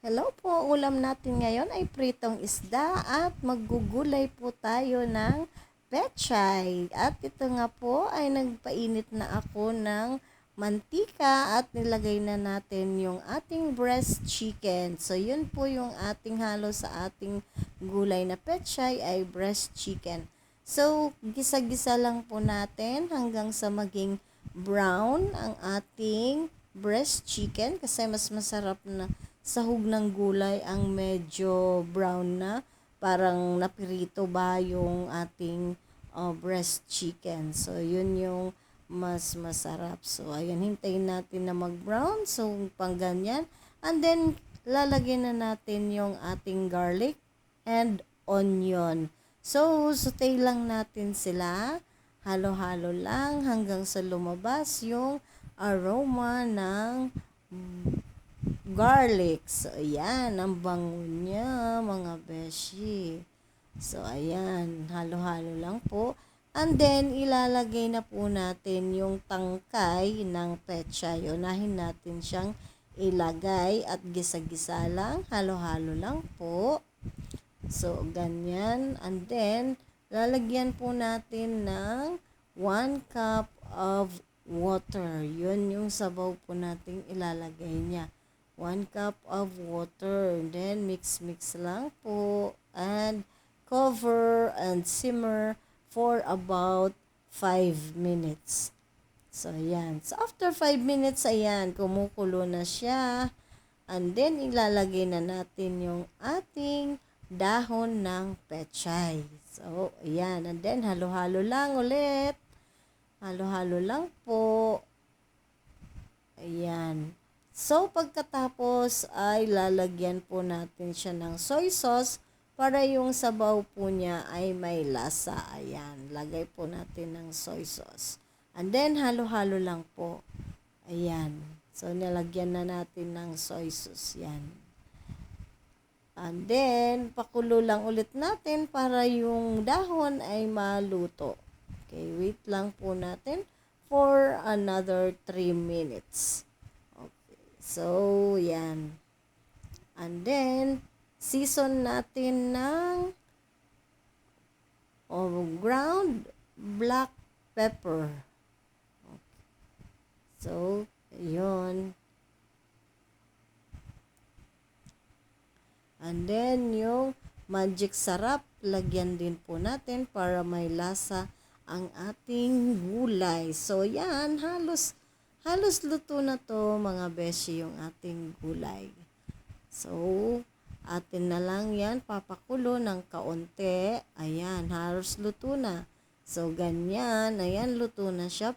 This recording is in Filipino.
Hello po, ulam natin ngayon ay pritong isda at maggugulay po tayo ng pechay. At ito nga po ay nagpainit na ako ng mantika at nilagay na natin yung ating breast chicken. So yun po yung ating halo sa ating gulay na pechay ay breast chicken. So gisa-gisa lang po natin hanggang sa maging brown ang ating breast chicken kasi mas masarap na sahog ng gulay ang medyo brown na, parang napirito ba yung ating breast chicken. So, yun yung mas masarap. So, ayan, hintayin natin na mag-brown. So, pang ganyan. And then, lalagyan na natin yung ating garlic and onion. So, saute lang natin sila. Halo-halo lang hanggang sa lumabas yung aroma ng garlic. So, ayan. Ang bango niya, mga beshi. So, ayan. Halo-halo lang po. And then, ilalagay na po natin yung tangkay ng pechay. Unahin natin siyang ilagay at gisa-gisa lang. Halo-halo lang po. So, ganyan. And then, lalagyan po natin ng 1 cup of water. Yun yung sabaw po natin ilalagay niya. 1 cup of water. Then, mix-mix lang po. And, cover and simmer for about 5 minutes. So, ayan. So, after 5 minutes, ayan, kumukulo na siya. And then, ilalagay na natin yung ating dahon ng pechay. So, ayan. And then, halo-halo lang ulit. Halo-halo lang po. Ayan. So, pagkatapos ay lalagyan po natin siya ng soy sauce para yung sabaw po niya ay may lasa. Ayan. Lagay po natin ng soy sauce. And then, halo-halo lang po. Ayan. So, nilagyan na natin ng soy sauce. Yan. And then, pakulo lang ulit natin para yung dahon ay maluto. Okay, wait lang po natin for another 3 minutes. Okay, so, yan. And then, season natin ng ground black pepper. Okay. So, yun. And then, yung magic sarap, lagyan din po natin para may lasa ang ating gulay. So, yan, halos luto na to, mga beshi, yung ating gulay. So, atin na lang yan, papakulo ng kaunti. Ayan, halos luto na. So, ganyan, ayan, luto na siya.